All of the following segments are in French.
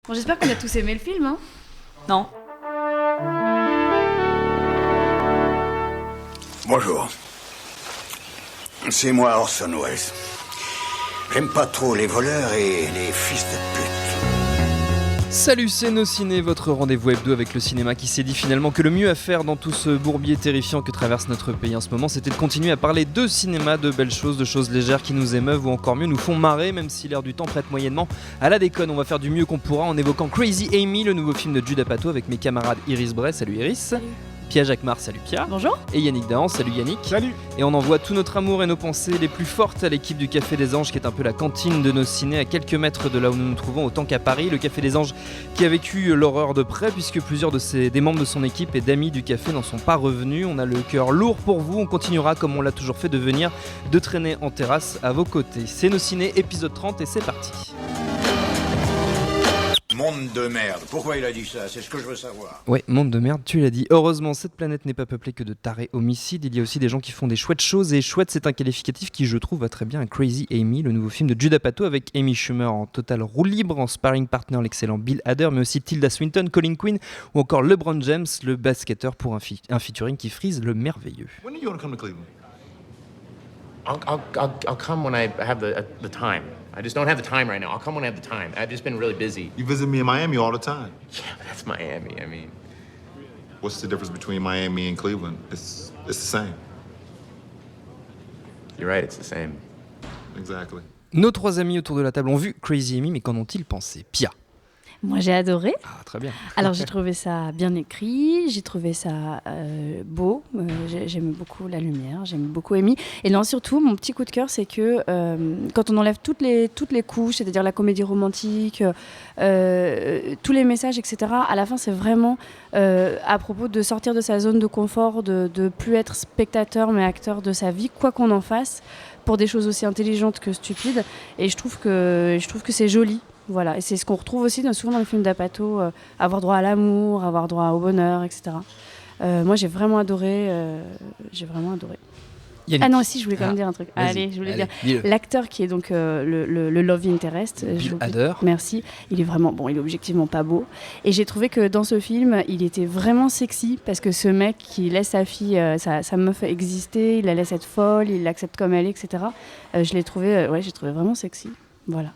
Bon, j'espère qu'on a tous aimé le film, hein. Non. Bonjour. C'est moi Orson Welles. J'aime pas trop les voleurs et les fils de pute. Salut, c'est Nos Ciné, votre rendez-vous hebdo avec le cinéma qui s'est dit finalement que le mieux à faire dans tout ce bourbier terrifiant que traverse notre pays en ce moment, c'était de continuer à parler de cinéma, de belles choses, de choses légères qui nous émeuvent ou encore mieux nous font marrer, même si l'air du temps prête moyennement à la déconne. On va faire du mieux qu'on pourra en évoquant Crazy Amy, le nouveau film de Judd Apatow avec mes camarades Iris Bray, salut Iris. Salut. Pia Jacquemart, salut Pia. Bonjour. Et Yannick Dahan, salut Yannick. Salut. Et on envoie tout notre amour et nos pensées les plus fortes à l'équipe du Café des Anges, qui est un peu la cantine de Nos Ciné, à quelques mètres de là où nous nous trouvons, autant qu'à Paris. Le Café des Anges qui a vécu l'horreur de près, puisque plusieurs des membres de son équipe et d'amis du café n'en sont pas revenus. On a le cœur lourd pour vous, on continuera comme on l'a toujours fait de venir, de traîner en terrasse à vos côtés. C'est Nos Ciné, épisode 30 et c'est parti. Monde de merde. Pourquoi il a dit ça? C'est ce que je veux savoir. Ouais, monde de merde, tu l'as dit. Heureusement, cette planète n'est pas peuplée que de tarés homicides. Il y a aussi des gens qui font des chouettes choses. Et chouette, c'est un qualificatif qui, je trouve, va très bien à Crazy Amy, le nouveau film de Judd Apatow avec Amy Schumer en total roue libre, en sparring partner l'excellent Bill Hader, mais aussi Tilda Swinton, Colin Quinn ou encore LeBron James, le basketteur pour un featuring qui frise le merveilleux. When are you going to come to Cleveland? I'll come when I have the time. I just don't have the time right now. I'll come when I have the time. I've just been really busy. You visit me in Miami all the time. Yeah, but that's Miami. I mean, What's the difference between Miami and Cleveland? It's the same. you're right, it's the same. Exactly. Nos trois amis autour de la table ont vu Crazy Amy, mais qu'en ont-ils pensé? Pia. Moi, j'ai adoré. Ah, très bien. Alors, j'ai trouvé ça bien écrit, j'ai trouvé ça beau. J'aime beaucoup la lumière, j'aime beaucoup Amy. Et là, surtout, mon petit coup de cœur, c'est que quand on enlève toutes les couches, c'est-à-dire la comédie romantique, tous les messages, etc., à la fin, c'est vraiment à propos de sortir de sa zone de confort, de plus être spectateur, mais acteur de sa vie, quoi qu'on en fasse, pour des choses aussi intelligentes que stupides. Et je trouve que c'est joli. Voilà, et c'est ce qu'on retrouve aussi souvent dans les films d'Apatow, avoir droit à l'amour, avoir droit au bonheur, etc. Moi, j'ai vraiment adoré. Yannick. Ah non, si, je voulais quand même dire un truc. Vas-y, Allez, je voulais allez, dire. dis-le. L'acteur qui est donc le Love Interest. Bill Hader. Merci. Il est vraiment bon, il est objectivement pas beau. Et j'ai trouvé que dans ce film, il était vraiment sexy parce que ce mec qui laisse sa fille, sa meuf exister, il la laisse être folle, il l'accepte comme elle est, etc. J'ai trouvé vraiment sexy. Voilà.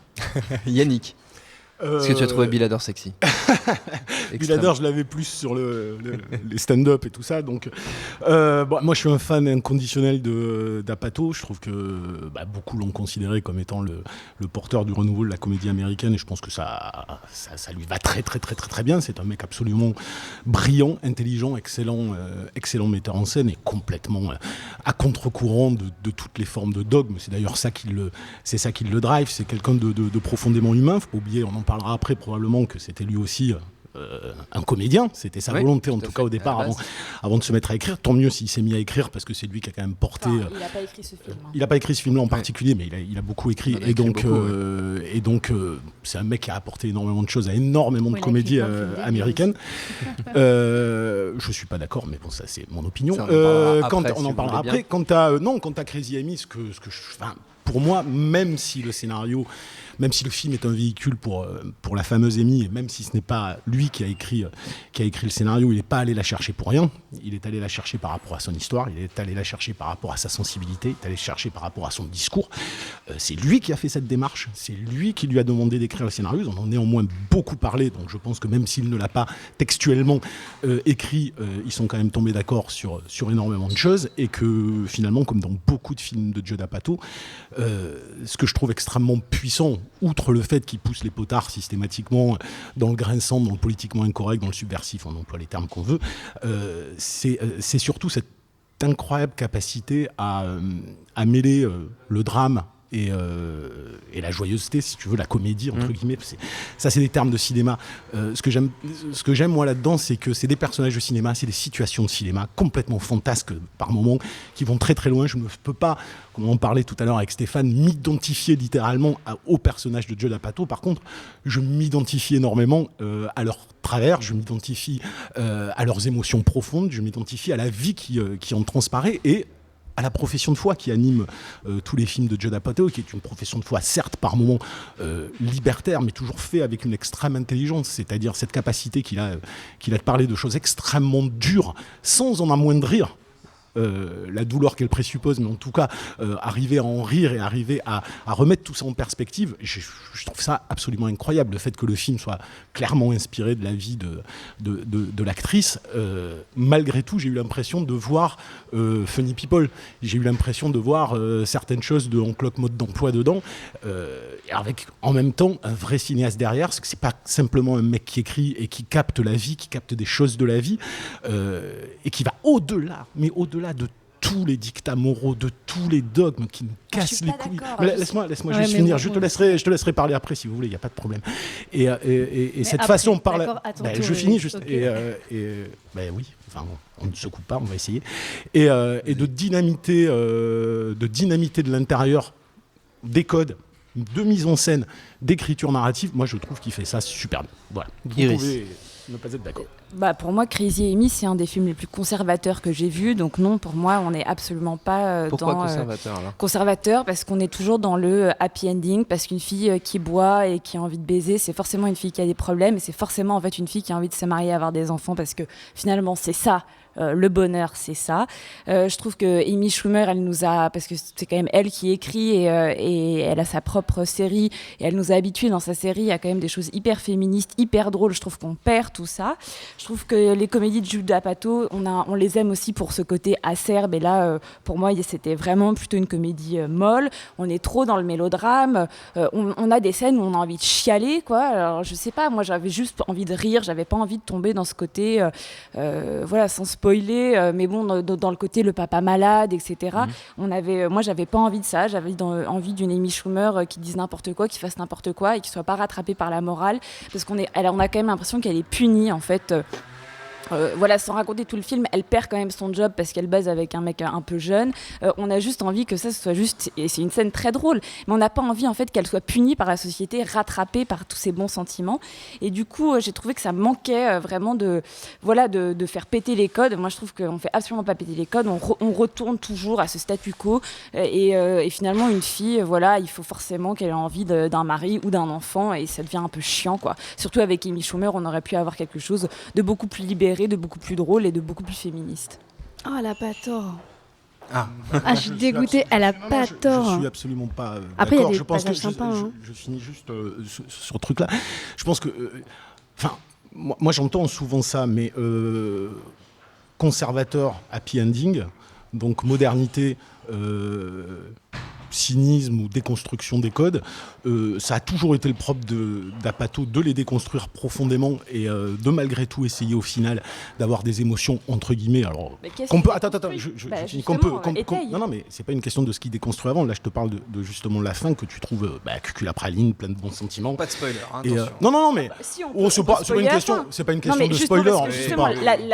Yannick. Est-ce que tu as trouvé Bill Hader sexy? Bill Hader, je l'avais plus sur les stand-up et tout ça. Donc, moi, je suis un fan inconditionnel d'Apatow. Je trouve que beaucoup l'ont considéré comme étant le porteur du renouveau de la comédie américaine. Et je pense que ça lui va très, très, très, très, très bien. C'est un mec absolument brillant, intelligent, excellent metteur en scène et complètement à contre-courant de toutes les formes de dogme. C'est d'ailleurs ça qui le drive. C'est quelqu'un de profondément humain. Faut pas oublier, on en parlera après probablement, que c'était lui aussi un comédien, c'était sa volonté en tout cas au départ avant de se mettre à écrire. Tant mieux s'il s'est mis à écrire parce que c'est lui qui a quand même porté. Il n'a pas écrit ce film. Il n'a pas écrit ce film-là en particulier, mais il a beaucoup écrit. Et donc, c'est un mec qui a apporté énormément de choses à énormément de comédies américaines. Je suis pas d'accord, mais bon, ça c'est mon opinion. On en parlera après. Quant à Crazy Amy, pour moi, même si le film est un véhicule pour la fameuse Amy, et même si ce n'est pas lui qui a écrit le scénario, il n'est pas allé la chercher pour rien. Il est allé la chercher par rapport à son histoire, il est allé la chercher par rapport à sa sensibilité, il est allé chercher par rapport à son discours. C'est lui qui a fait cette démarche, c'est lui qui lui a demandé d'écrire le scénario. Ils en ont néanmoins beaucoup parlé, donc je pense que même s'il ne l'a pas textuellement écrit, ils sont quand même tombés d'accord sur énormément de choses, et que finalement, comme dans beaucoup de films de Judd Apatow, ce que je trouve extrêmement puissant, outre le fait qu'il pousse les potards systématiquement dans le grinçant, dans le politiquement incorrect, dans le subversif, on emploie les termes qu'on veut, c'est surtout cette incroyable capacité à mêler le drame et la joyeuseté, si tu veux, la comédie entre guillemets. C'est des termes de cinéma. Ce que j'aime moi là-dedans, c'est que c'est des personnages de cinéma, c'est des situations de cinéma complètement fantasques par moments, qui vont très très loin. Je ne peux pas, comme on en parlait tout à l'heure avec Stéphane, m'identifier littéralement au personnage de Judd Apatow. Par contre, je m'identifie énormément à leur travers, je m'identifie à leurs émotions profondes, je m'identifie à la vie qui en transparaît, et à la profession de foi qui anime tous les films de Judd Apatow, qui est une profession de foi certes par moments libertaire, mais toujours fait avec une extrême intelligence, c'est-à-dire cette capacité qu'il a de parler de choses extrêmement dures sans en amoindrir la douleur qu'elle présuppose, mais en tout cas arriver à en rire et arriver à remettre tout ça en perspective. Je trouve ça absolument incroyable, le fait que le film soit clairement inspiré de la vie de l'actrice. Malgré tout, j'ai eu l'impression de voir Funny People, j'ai eu l'impression de voir certaines choses de On Clock Mode d'emploi dedans, avec en même temps un vrai cinéaste derrière, parce que c'est pas simplement un mec qui écrit et qui capte la vie, qui capte des choses de la vie, et qui va au-delà, mais au-delà de tous les dictats moraux, de tous les dogmes qui nous cassent les couilles. Laisse-moi juste finir, je te laisserai parler après si vous voulez, il n'y a pas de problème. Et cette après, façon par la... je finis juste. Okay. Oui, enfin, on ne se coupe pas, on va essayer. Et de dynamiter de l'intérieur des codes, de mise en scène, d'écriture narrative, moi je trouve qu'il fait ça super bien. Voilà. Vous pouvez ne pas être d'accord. Pour moi, Crazy Amy, c'est un des films les plus conservateurs que j'ai vus. Donc non, pour moi, on n'est absolument pas Pourquoi conservateur alors ? Conservateur, parce qu'on est toujours dans le happy ending, parce qu'une fille qui boit et qui a envie de baiser, c'est forcément une fille qui a des problèmes, et c'est forcément en fait une fille qui a envie de se marier et avoir des enfants, parce que finalement, c'est ça. Le bonheur, c'est ça. Je trouve que Amy Schumer, elle nous a, parce que c'est quand même elle qui écrit et elle a sa propre série et elle nous a habitués dans sa série à quand même des choses hyper féministes, hyper drôles. Je trouve qu'on perd tout ça. Je trouve que les comédies de Judd Apatow, on les aime aussi pour ce côté acerbe. Et là, pour moi, c'était vraiment plutôt une comédie molle. On est trop dans le mélodrame. On a des scènes où on a envie de chialer, quoi. Alors, je sais pas, moi, j'avais juste envie de rire. J'avais pas envie de tomber dans ce côté, sans spoiler, mais bon, dans le côté le papa malade, etc. Moi, j'avais pas envie de ça. J'avais envie d'une Amy Schumer qui dise n'importe quoi, qui fasse n'importe quoi et qui soit pas rattrapée par la morale, parce on a quand même l'impression qu'elle est punie en fait. Sans raconter tout le film, elle perd quand même son job parce qu'elle base avec un mec un peu jeune. On a juste envie que ça soit juste, et c'est une scène très drôle, mais on n'a pas envie en fait qu'elle soit punie par la société, rattrapée par tous ses bons sentiments. Et du coup, j'ai trouvé que ça manquait vraiment de faire péter les codes. Moi, je trouve qu'on fait absolument pas péter les codes. On retourne toujours à ce statu quo. Et finalement, une fille, il faut forcément qu'elle ait envie d'un mari ou d'un enfant, et ça devient un peu chiant, quoi. Surtout avec Amy Schumer, on aurait pu avoir quelque chose de beaucoup plus libéré, de beaucoup plus drôle et de beaucoup plus féministe. Oh, elle a pas tort. Je suis dégoûtée, elle a pas tort. Je suis absolument pas Après, d'accord. Il y a je pense que sympas, je finis juste sur ce truc-là. Je pense que, moi j'entends souvent ça, mais conservateur, happy ending, donc modernité, cynisme ou déconstruction des codes, ça a toujours été le propre d'Apatow de les déconstruire profondément et de malgré tout essayer au final d'avoir des émotions entre guillemets. Alors qu'on peut, non mais c'est pas une question de ce qu'il déconstruit avant. Là je te parle de justement la fin que tu trouves cuculapraline, plein de bons sentiments. Pas de spoiler. Non mais c'est pas une question de spoiler.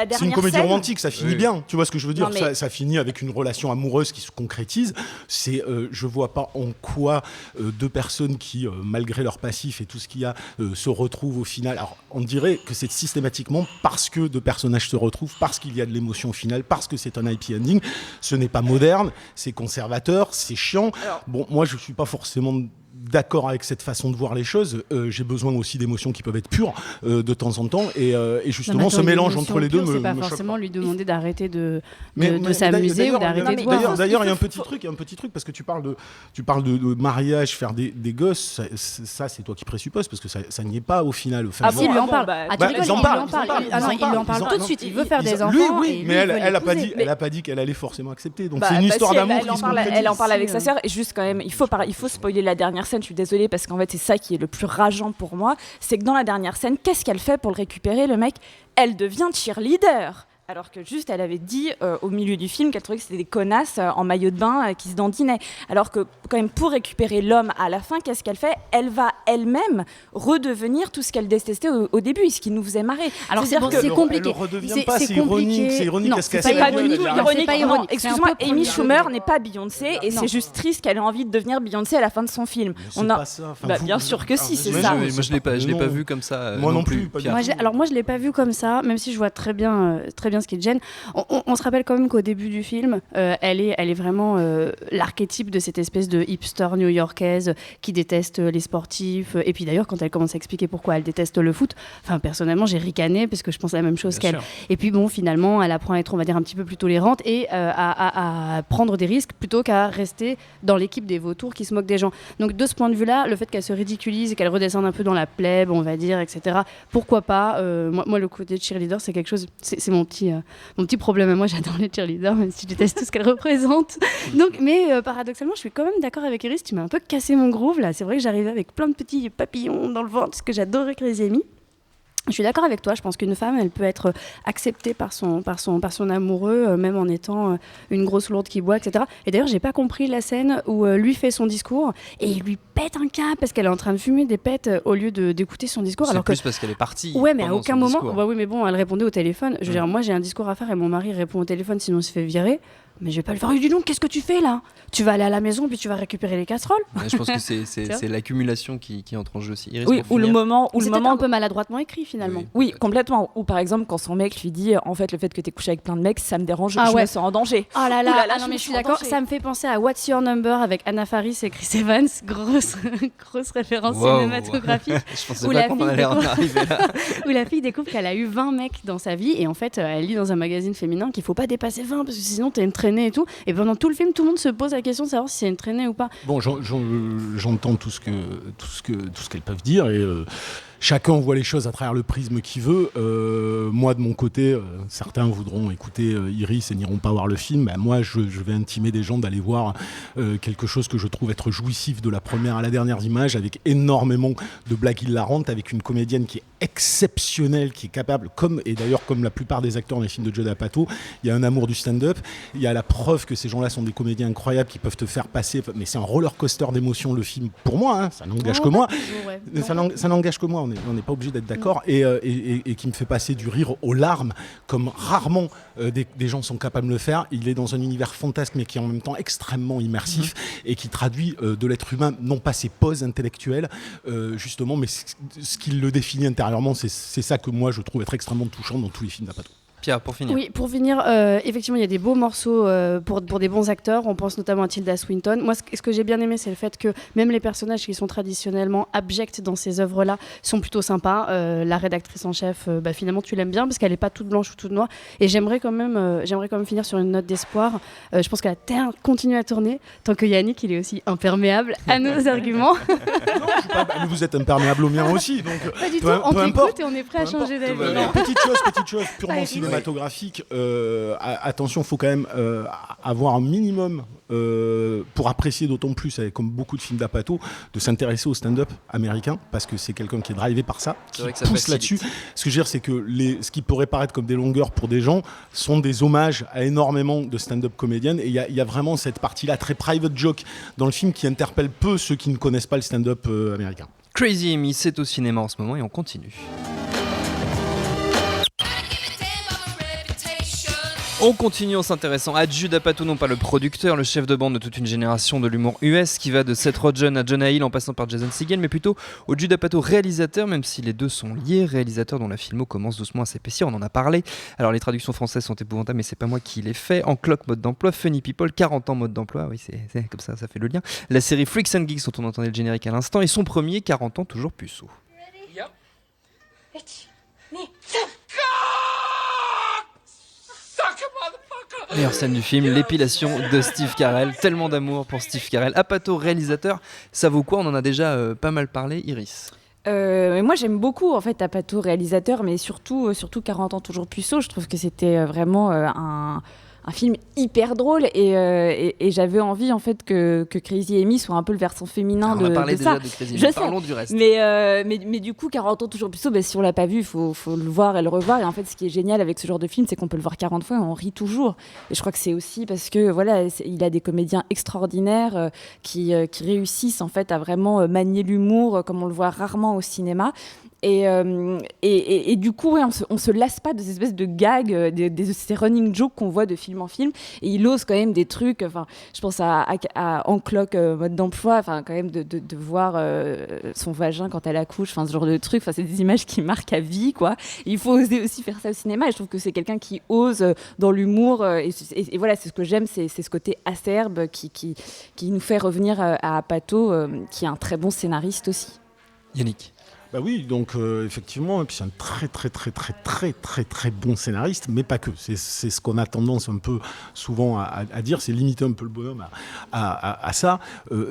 C'est une comédie romantique, ça finit bien. Tu vois ce que je veux dire? Ça finit avec une relation amoureuse qui se concrétise. Je vois pas en quoi deux personnes qui, malgré leur passif et tout ce qu'il y a, se retrouvent au final. Alors, on dirait que c'est systématiquement parce que deux personnages se retrouvent, parce qu'il y a de l'émotion au final, parce que c'est un happy ending. Ce n'est pas moderne, c'est conservateur, c'est chiant. Bon, moi, je suis pas forcément d'accord avec cette façon de voir les choses. J'ai besoin aussi d'émotions qui peuvent être pures de temps en temps, et justement ce mélange entre les deux c'est pas forcément lui demander d'arrêter de s'amuser ou d'arrêter de boire. D'ailleurs, il y a un petit truc parce que tu parles de mariage, faire des gosses, ça c'est toi qui présupposes, parce que ça n'y est pas au final. Si, il lui en parle. Il lui en parle tout de suite. Il veut faire des enfants. Oui, mais elle a pas dit qu'elle allait forcément accepter. Donc c'est une histoire d'amour qui se concrétise. Elle en parle avec sa sœur, et juste quand même, il faut spoiler la dernière scène. Je suis désolée, parce qu'en fait c'est ça qui est le plus rageant pour moi, c'est que dans la dernière scène, qu'est-ce qu'elle fait pour le récupérer, le mec? Elle devient cheerleader, alors que juste elle avait dit au milieu du film qu'elle trouvait que c'était des connasses en maillot de bain qui se dandinaient. Alors que quand même, pour récupérer l'homme à la fin, qu'est-ce qu'elle fait? Elle va elle-même redevenir tout ce qu'elle détestait au début, et ce qui nous faisait marrer. Alors c'est compliqué. Elle ne redevient pas, c'est ironique. C'est ironique. Non, c'est pas du tout ironique. Non, excuse-moi, Amy Schumer n'est pas Beyoncé, et c'est juste triste qu'elle ait envie de devenir Beyoncé à la fin de son film. Pas ça. Bien sûr que si, c'est Moi, ça. je l'ai pas vu comme ça. Moi non plus. Moi, je l'ai pas vu comme ça, même si je vois très bien ce qui te gêne. On se rappelle quand même qu'au début du film, elle est vraiment l'archétype de cette espèce de hipster new-yorkaise qui déteste les sportifs. Et puis d'ailleurs, quand elle commence à expliquer pourquoi elle déteste le foot, enfin personnellement, j'ai ricané parce que je pense la même chose qu'elle. Sûr. Et puis bon, finalement, elle apprend à être, on va dire, un petit peu plus tolérante et à prendre des risques plutôt qu'à rester dans l'équipe des vautours qui se moquent des gens. Donc de ce point de vue-là, le fait qu'elle se ridiculise et qu'elle redescende un peu dans la plèbe, on va dire, etc. Pourquoi pas moi, le côté de cheerleader, c'est quelque chose. C'est mon petit problème. Moi, j'adore les cheerleaders, même si je déteste tout ce qu'elles représentent. Donc, mais paradoxalement, je suis quand même d'accord avec Iris. Tu m'as un peu cassé mon groove là. C'est vrai que j'arrivais avec plein de petits papillons dans le ventre, ce que j'adorais Crazy Amy. Je suis d'accord avec toi, je pense qu'une femme, elle peut être acceptée par son amoureux, même en étant une grosse lourde qui boit, etc. Et d'ailleurs, j'ai pas compris la scène où lui fait son discours et il lui pète un câble parce qu'elle est en train de fumer des pètes au lieu d'écouter son discours. C'est alors plus que... parce qu'elle est partie. Ouais, mais à pendant aucun son moment. discours. Ouais, oui, mais bon, elle répondait au téléphone. Je veux dire, moi, j'ai un discours à faire et mon mari répond au téléphone, sinon il se fait virer. Mais je vais pas le faire. Dis donc, qu'est-ce que tu fais là ? Tu vas aller à la maison puis tu vas récupérer les casseroles. Ouais, je pense que c'est l'accumulation qui entre en jeu aussi. Iris, Oui, pour ou le finir. moment un peu maladroitement écrit finalement. Oui, complètement. Ou par exemple, quand son mec lui dit en fait, le fait que tu aies couché avec plein de mecs, ça me dérange, Ah je ouais. me sens en danger. Oh là là, Ouh là là, non je mais me je suis sens en d'accord, danger. ça me fait penser à What's Your Number avec Anna Faris et Chris Evans, grosse référence Wow. cinématographique. Je pensais Où pas la qu'on fille allait en découvre- arriver là. Où la fille découvre qu'elle a eu 20 mecs dans sa vie et en fait elle lit dans un magazine féminin qu'il faut pas dépasser 20 parce que sinon t'es une traînée et tout. Et pendant tout le film, tout le monde se pose la question de savoir si c'est une traînée ou pas. Bon, j'entends tout ce qu'elles peuvent dire et chacun voit les choses à travers le prisme qu'il veut. Moi, de mon côté, certains voudront écouter Iris et n'iront pas voir le film. Ben, moi, je vais intimer des gens d'aller voir quelque chose que je trouve être jouissif de la première à la dernière image, avec énormément de blagues hilarantes, avec une comédienne qui est exceptionnelle, qui est capable, comme la plupart des acteurs dans les films de Judd Apatow, il y a un amour du stand-up. Il y a la preuve que ces gens-là sont des comédiens incroyables qui peuvent te faire passer. Mais c'est un roller coaster d'émotions, le film, pour moi. Hein, ça n'engage que moi. Ça n'engage que moi. On n'est pas obligé d'être d'accord. Et qui me fait passer du rire aux larmes, comme rarement des gens sont capables de le faire. Il est dans un univers fantasque, mais qui est en même temps extrêmement immersif et qui traduit de l'être humain, non pas ses poses intellectuelles, justement, mais ce qui le définit intérieurement. C'est ça que moi, je trouve être extrêmement touchant dans tous les films d'Apatow. Pierre, pour finir. Oui, pour finir, effectivement, il y a des beaux morceaux pour des bons acteurs. On pense notamment à Tilda Swinton. Moi, ce que j'ai bien aimé, c'est le fait que même les personnages qui sont traditionnellement abjects dans ces œuvres-là sont plutôt sympas. La rédactrice en chef, finalement, tu l'aimes bien parce qu'elle n'est pas toute blanche ou toute noire. Et j'aimerais quand même finir sur une note d'espoir. Je pense que la Terre continue à tourner tant que Yannick, il est aussi imperméable à nos arguments. Non, je suis pas, mais vous êtes imperméable au mien aussi. Donc, Pas du tout, peu on t'écoute importe. et on est prêt à changer d'avis. va bien. Petite chose purement cinématographique. Attention, il faut quand même avoir un minimum, pour apprécier d'autant plus, comme beaucoup de films d'Apatow, de s'intéresser au stand-up américain, parce que c'est quelqu'un qui est drivé par ça, qui pousse là-dessus. Ce que je veux dire, c'est que ce qui pourrait paraître comme des longueurs pour des gens sont des hommages à énormément de stand-up comédiennes. Et il y a vraiment cette partie-là, très private joke, dans le film qui interpelle peu ceux qui ne connaissent pas le stand-up américain. Crazy Amy, c'est au cinéma en ce moment et on continue. On continue en s'intéressant à Judd Apatow, non pas le producteur, le chef de bande de toute une génération de l'humour US qui va de Seth Rogen à Jonah Hill en passant par Jason Segel, mais plutôt au Judd Apatow réalisateur, même si les deux sont liés, réalisateur dont la filmo commence doucement à s'épaissir, on en a parlé. Alors les traductions françaises sont épouvantables, mais c'est pas moi qui les fais. En cloque, mode d'emploi, Funny People, 40 ans mode d'emploi, oui c'est comme ça fait le lien. La série Freaks and Geeks dont on entendait le générique à l'instant, et son premier 40 ans toujours puceau. Meilleure scène du film, l'épilation de Steve Carell. Tellement d'amour pour Steve Carell. Apatow, réalisateur, ça vaut quoi ? On en a déjà pas mal parlé. Iris ? Moi j'aime beaucoup en fait Apatow réalisateur, mais surtout 40 ans toujours puceau. Je trouve que c'était vraiment un film hyper drôle et j'avais envie en fait que Crazy Amy soit un peu le versant féminin de ça. On a parlé déjà de Crazy Amy, parlons du reste. Mais du coup 40 ans toujours plus tôt, si on l'a pas vu, il faut le voir et le revoir. Et en fait, ce qui est génial avec ce genre de film, c'est qu'on peut le voir 40 fois et on rit toujours. Et je crois que c'est aussi parce que voilà, il a des comédiens extraordinaires qui réussissent en fait à vraiment manier l'humour comme on le voit rarement au cinéma. Et du coup, ouais, on se lasse pas de ces espèces de gags, de ces running jokes qu'on voit de film en film. Et il ose quand même des trucs. Enfin, je pense à En Cloque, mode d'emploi. Enfin, quand même de voir son vagin quand elle accouche. Enfin, ce genre de trucs. Enfin, c'est des images qui marquent à vie, quoi. Et il faut oser aussi faire ça au cinéma. Et je trouve que c'est quelqu'un qui ose dans l'humour. Et voilà, c'est ce que j'aime, c'est ce côté acerbe qui nous fait revenir à Apatow, qui est un très bon scénariste aussi. Yannick. Bah oui, donc effectivement, et puis c'est un très bon scénariste, mais pas que. C'est ce qu'on a tendance un peu souvent à dire, c'est limiter un peu le bonhomme à ça.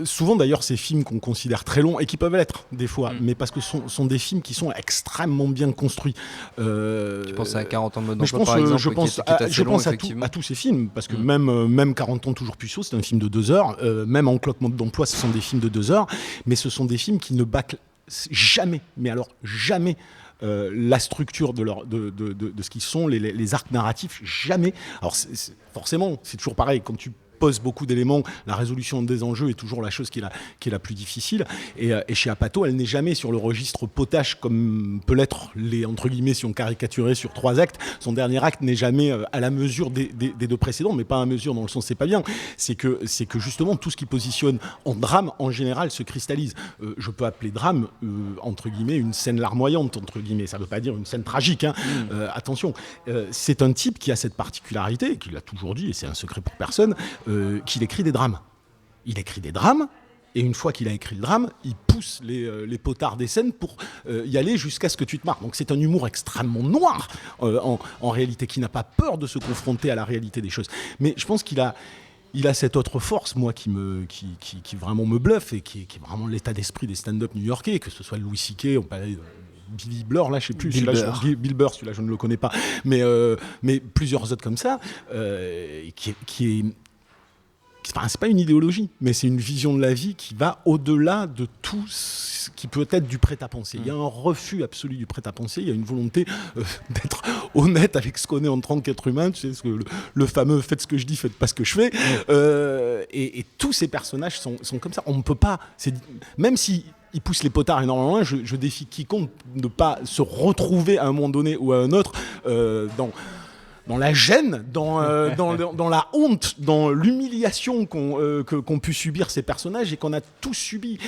Souvent d'ailleurs, ces films qu'on considère très longs et qui peuvent l'être des fois, mais parce que sont des films qui sont extrêmement bien construits. Tu penses à 40 ans de mode d'emploi par exemple, je pense à tous ces films, parce que même 40 ans toujours puceau, c'est un film de 2 heures. Même En Cloque, mode d'emploi, ce sont des films de 2 heures, mais ce sont des films qui ne bâclent jamais, mais alors jamais la structure de ce qu'ils sont, les arcs narratifs, jamais. Alors forcément, c'est toujours pareil, quand tu pose beaucoup d'éléments, la résolution des enjeux est toujours la chose qui est la plus difficile. Et chez Apatow, elle n'est jamais sur le registre potache comme peut l'être entre guillemets, si on caricaturait sur 3 actes. Son dernier acte n'est jamais à la mesure des 2 précédents, mais pas à mesure dans le sens c'est pas bien. C'est que justement tout ce qui positionne en drame en général se cristallise. Je peux appeler drame entre guillemets une scène larmoyante entre guillemets. Ça veut pas dire une scène tragique. Hein. Attention, c'est un type qui a cette particularité, qu'il l'a toujours dit et c'est un secret pour personne. Qu'il écrit des drames. Il écrit des drames, et une fois qu'il a écrit le drame, il pousse les potards des scènes pour y aller jusqu'à ce que tu te marres. Donc c'est un humour extrêmement noir, en réalité, qui n'a pas peur de se confronter à la réalité des choses. Mais je pense qu'il a cette autre force, moi, qui vraiment me bluffe, et qui est vraiment l'état d'esprit des stand-up new-yorkais, que ce soit Louis C.K., on parlait Billy Blur, là, je sais plus. Bill Burr, celui-là, je ne le connais pas. Mais plusieurs autres comme ça, qui est... Enfin, c'est pas une idéologie, mais c'est une vision de la vie qui va au-delà de tout ce qui peut être du prêt-à-penser. Il y a un refus absolu du prêt-à-penser, il y a une volonté d'être honnête avec ce qu'on est en tant qu'être humain, tu sais, le fameux « faites ce que je dis, faites pas ce que je fais ». Et tous ces personnages sont comme ça. On ne peut pas... Même si... il pousse les potards énormément, je défie quiconque de ne pas se retrouver à un moment donné ou à un autre dans la gêne, dans la honte, dans l'humiliation qu'ont pu subir ces personnages et qu'on a tous subi.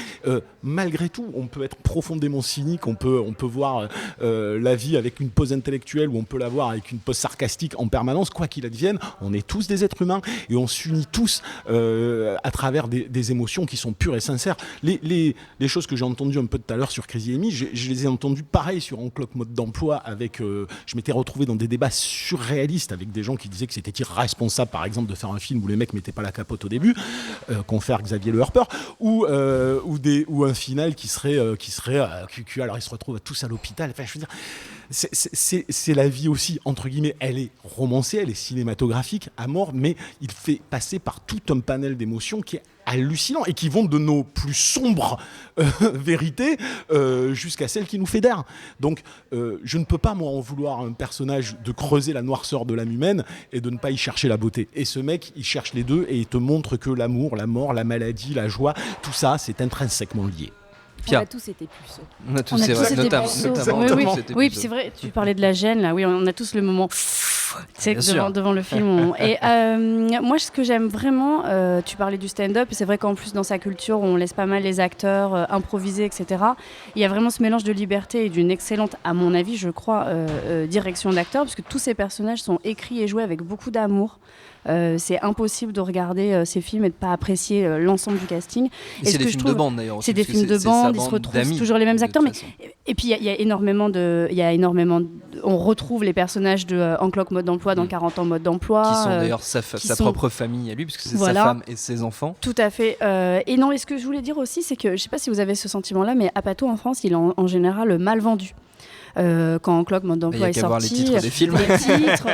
Malgré tout, on peut être profondément cynique, on peut voir la vie avec une pose intellectuelle ou on peut la voir avec une pose sarcastique en permanence. Quoi qu'il advienne, on est tous des êtres humains et on s'unit tous à travers des émotions qui sont pures et sincères. Les choses que j'ai entendues un peu tout à l'heure sur Crazy Amy, je les ai entendues pareil sur En Cloque, mode d'emploi, avec je m'étais retrouvé dans des débats surréalistes avec des gens qui disaient que c'était irresponsable, par exemple, de faire un film où les mecs mettaient pas la capote au début, confère Xavier Le Harper, ou un final qui serait alors ils se retrouvent tous à l'hôpital. Enfin, je veux dire, c'est la vie aussi, entre guillemets. Elle est romancée, elle est cinématographique à mort, mais il fait passer par tout un panel d'émotions qui est hallucinant et qui vont de nos plus sombres vérités jusqu'à celles qui nous fédèrent. Donc je ne peux pas, moi, en vouloir à un personnage de creuser la noirceur de l'âme humaine et de ne pas y chercher la beauté. Et ce mec, il cherche les deux et il te montre que l'amour, la mort, la maladie, la joie, tout ça, c'est intrinsèquement lié. Pierre. On a tous été puceaux. On a tous été notamment. Oui, puis c'est vrai, tu parlais de la gêne, là, oui, on a tous le moment devant le film. Et moi, ce que j'aime vraiment, tu parlais du stand-up, et c'est vrai qu'en plus, dans sa culture, on laisse pas mal les acteurs improviser, etc. Il y a vraiment ce mélange de liberté et d'une excellente, à mon avis, je crois, direction d'acteur, parce que tous ces personnages sont écrits et joués avec beaucoup d'amour. C'est impossible de regarder ces films et de pas apprécier l'ensemble du casting. Et c'est des films de bande d'ailleurs. C'est des films de bande, ils se retrouvent toujours les mêmes acteurs. Et puis il y a énormément on retrouve les personnages de En Cloque, mode d'emploi dans 40 ans mode d'emploi. Qui sont d'ailleurs sa propre famille à lui, puisque c'est sa femme et ses enfants. Tout à fait. Et non, et ce que je voulais dire aussi, c'est que je sais pas si vous avez ce sentiment-là, mais Apatow en France, il est en général mal vendu. quand Clock Mode d'emploi est sorti. Voir les titres des films. Les titres,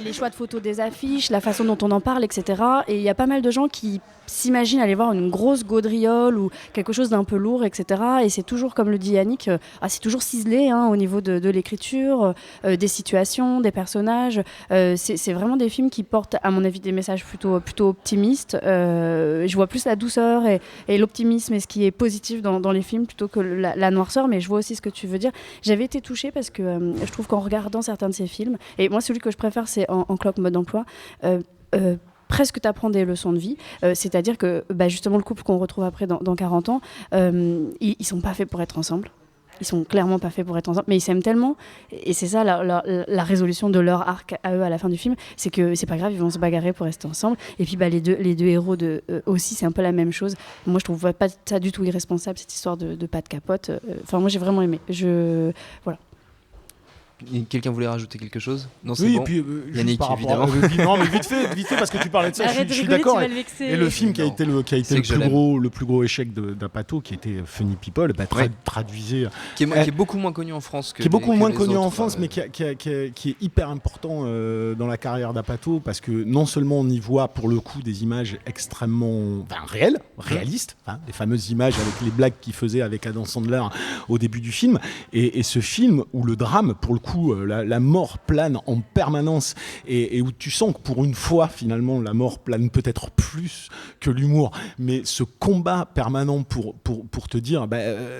les choix de photos des affiches, la façon dont on en parle, etc. Et il y a pas mal de gens qui s'imaginent aller voir une grosse gaudriole ou quelque chose d'un peu lourd, etc. Et c'est toujours, comme le dit Yannick, c'est toujours ciselé au niveau de l'écriture, des situations, des personnages. C'est vraiment des films qui portent, à mon avis, des messages plutôt optimistes. Je vois plus la douceur et l'optimisme et ce qui est positif dans les films plutôt que la noirceur, mais je vois aussi ce que tu veux dire. J'avais été touchée parce que je trouve qu'en regardant certains de ces films, et moi celui que je préfère c'est en Clock Mode d'emploi, presque t'apprends des leçons de vie, c'est-à-dire que justement le couple qu'on retrouve après dans 40 ans, ils sont pas faits pour être ensemble. Ils sont clairement pas faits pour être ensemble, mais ils s'aiment tellement, et c'est ça la résolution de leur arc à eux à la fin du film, c'est que c'est pas grave, ils vont se bagarrer pour rester ensemble. Et puis les deux héros aussi, c'est un peu la même chose. Moi, je trouve pas ça du tout irresponsable, cette histoire de pas de capote. Enfin, moi, j'ai vraiment aimé. Voilà. Quelqu'un voulait rajouter quelque chose? Non, c'est oui, bon. Et puis Yannick, évidemment. Non, mais vite fait, parce que tu parlais de ça, je suis d'accord. Et le film qui a été le plus gros échec d'Apatow, qui était Funny People, traduisait. Qui est beaucoup moins connu en France que. Qui est beaucoup moins connu en autres, France, mais qui est hyper important dans la carrière d'Apatow, parce que non seulement on y voit pour le coup des images extrêmement réalistes, les fameuses images avec les blagues qu'il faisait avec Adam Sandler au début du film, et ce film où le drame, pour le coup, la mort plane en permanence et où tu sens que pour une fois finalement la mort plane peut-être plus que l'humour, mais ce combat permanent pour te dire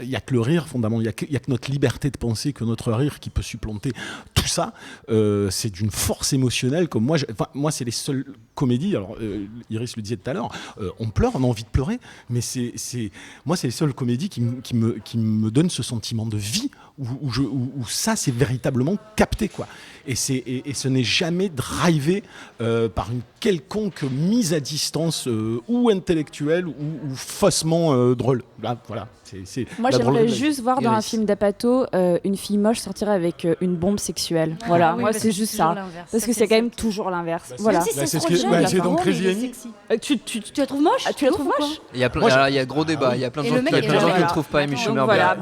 il y a que le rire fondamentalement, il y a que notre liberté de penser, que notre rire qui peut supplanter tout ça, c'est d'une force émotionnelle comme moi c'est les seules comédies, alors Iris le disait tout à l'heure, on pleure, on a envie de pleurer, mais c'est les seules comédies qui me donnent ce sentiment de vie où ça c'est véritablement capté, quoi. Et ce n'est jamais drivé par une quelconque mise à distance ou intellectuelle ou faussement drôle. Là, voilà. Moi, j'aimerais juste voir dans un film d'Apatow une fille moche sortir avec une bombe sexuelle. Voilà, moi c'est juste ça. Parce que c'est quand même toujours l'inverse. Voilà. C'est donc Crazy. Tu la trouves moche? Tu la trouves moche? Il y a gros débat. Il y a plein de gens qui ne trouvent pas Amy Schumer bien.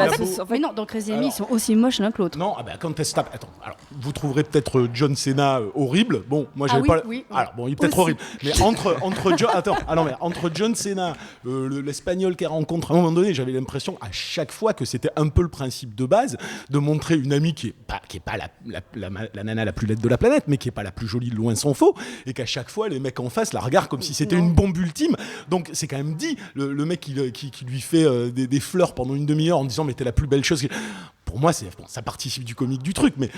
Mais non, dans Crazy Amy, ils sont aussi moches l'un que l'autre. Non, quand elle se tape. Attends, alors vous trouverez peut-être John Cena horrible. Bon, moi j'avais pas. Oui. Alors bon, il est peut-être horrible. Mais entre John Cena, l'Espagnol qu'elle rencontre, à un moment donné, j'avais l'impression à chaque fois que c'était un peu le principe de base de montrer une amie qui est pas la nana la plus laide de la planète, mais qui est pas la plus jolie, loin s'en faut, et qu'à chaque fois les mecs en face la regardent comme si c'était une bombe ultime. Donc c'est quand même dit, le mec qui lui fait des fleurs pendant une demi-heure en disant mais t'es la plus belle chose. Pour moi ça participe du comique du truc, mais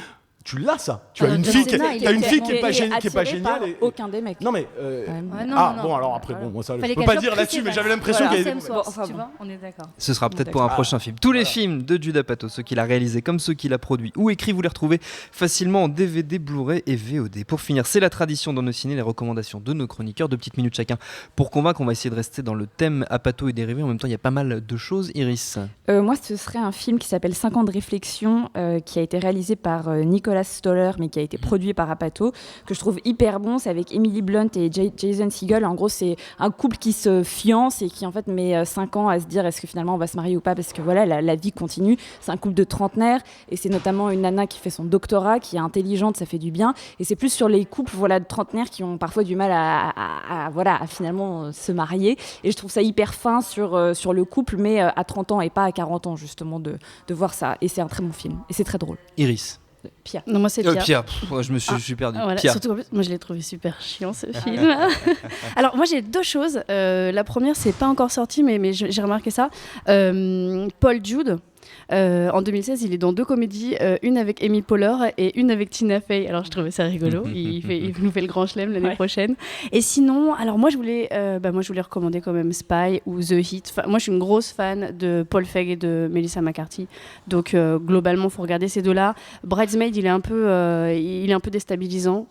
tu l'as ça. Tu as une fille qui est pas géniale. Aucun des mecs. Non mais bon alors après moi ça je peux pas dire là-dessus, mais j'avais l'impression qu'il y avait tu vois, on est d'accord. Ce sera peut-être pour un prochain film. Tous les films de Judd Apatow, ceux qu'il a réalisés comme ceux qu'il a produits ou écrits, vous les retrouvez facilement en DVD, Blu-ray et VOD. Pour finir, c'est la tradition dans nos ciné, les recommandations de nos chroniqueurs, 2 petites minutes chacun pour convaincre. On va essayer de rester dans le thème Apatow et dérivés. En même temps, il y a pas mal de choses. Iris. Moi, ce serait un film qui s'appelle 5 ans de réflexion, qui a été réalisé par Nicolas Stoller, mais qui a été produit par Apatow, que je trouve hyper bon. C'est avec Emily Blunt et Jason Segel. En gros, c'est un couple qui se fiance et qui en fait met 5 ans à se dire est-ce que finalement on va se marier ou pas, parce que voilà, la vie continue. C'est un couple de trentenaires et c'est notamment une nana qui fait son doctorat, qui est intelligente, ça fait du bien. Et c'est plus sur les couples de trentenaires qui ont parfois du mal à finalement se marier. Et je trouve ça hyper fin sur le couple, mais à 30 ans et pas à 40 ans justement, de voir ça. Et c'est un très bon film et c'est très drôle. Iris. Pierre. Non, moi c'est Pierre. Pierre, je suis perdu. Voilà. Pierre. Surtout, moi je l'ai trouvé super chiant ce film. Alors moi j'ai 2 choses. La première, c'est pas encore sorti, mais j'ai remarqué ça. Paul Judd. En 2016, il est dans 2 comédies, une avec Amy Poehler et une avec Tina Fey. Alors je trouvais ça rigolo. Il nous fait le grand chelem l'année prochaine. Et sinon, alors moi je voulais recommander quand même Spy ou The Heat. Enfin, moi je suis une grosse fan de Paul Feig et de Melissa McCarthy. Donc globalement, faut regarder ces 2-là. Bridesmaid, il est un peu déstabilisant.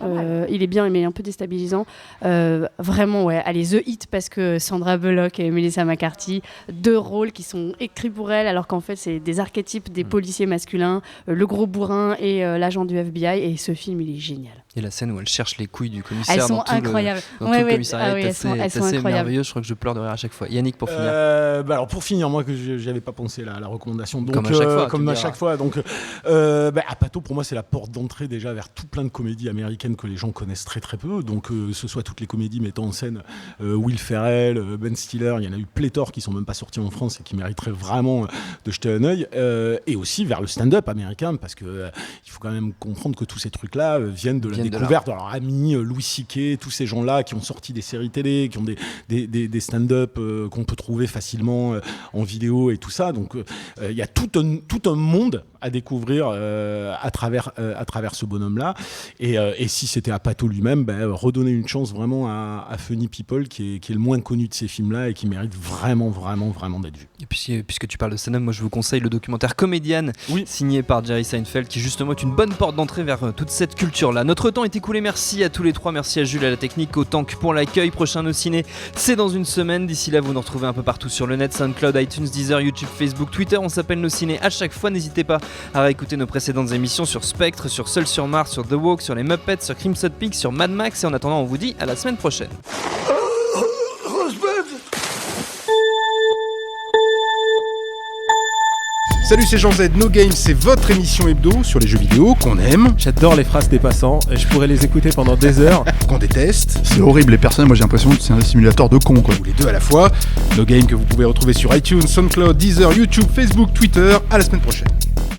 Il est bien, mais un peu déstabilisant. Vraiment, ouais. Allez, The Heat, parce que Sandra Bullock et Melissa McCarthy, 2 rôles qui sont écrits pour elles, alors qu'en fait c'est des archétypes des policiers masculins, le gros bourrin et l'agent du FBI, et ce film il est génial. Et la scène où elle cherche les couilles du commissaire. Elles sont incroyables. Tout le commissariat elles sont incroyables. merveilleux. Je crois que je pleure de rire à chaque fois. Yannick, pour finir. Alors pour finir, moi que j'avais pas pensé la recommandation. Donc, comme à chaque fois. Donc, Apatow pour moi c'est la porte d'entrée déjà vers tout plein de comédies américaines que les gens connaissent très très peu. Donc ce soit toutes les comédies mettant en scène Will Ferrell, Ben Stiller, il y en a eu pléthore qui sont même pas sortis en France et qui mériteraient vraiment de jeter un œil. Et aussi vers le stand-up américain parce que il faut quand même comprendre que tous ces trucs-là viennent de la découverte de leur ami Louis C.K., tous ces gens-là qui ont sorti des séries télé, qui ont des stand-up qu'on peut trouver facilement en vidéo et tout ça. Donc il y a tout un monde à découvrir à travers ce bonhomme-là. Et si c'était Apatow lui-même, redonner une chance vraiment à Funny People, qui est le moins connu de ces films-là et qui mérite vraiment d'être vu. Et puis, puisque tu parles de stand-up, moi je vous conseille le documentaire Comedian, signé par Jerry Seinfeld, qui justement est une bonne porte d'entrée vers toute cette culture-là. Notre temps est écoulé, merci à tous les trois, merci à Jules à la technique, au Tank pour l'accueil. Prochain Nos Ciné, c'est dans une semaine. D'ici là, vous nous retrouvez un peu partout sur le net, SoundCloud, iTunes, Deezer, YouTube, Facebook, Twitter. On s'appelle Nos Ciné à chaque fois. N'hésitez pas à réécouter nos précédentes émissions sur Spectre, sur Seul sur Mars, sur The Walk, sur les Muppets, sur Crimson Peak, sur Mad Max. Et en attendant, on vous dit à la semaine prochaine. Salut, c'est Jean Z, No Game, c'est votre émission hebdo sur les jeux vidéo qu'on aime. J'adore les phrases des passants, je pourrais les écouter pendant des heures. Qu'on déteste. C'est horrible, les personnes, moi j'ai l'impression que c'est un simulateur de con quoi. Ou les deux à la fois. No Game que vous pouvez retrouver sur iTunes, SoundCloud, Deezer, YouTube, Facebook, Twitter. À la semaine prochaine.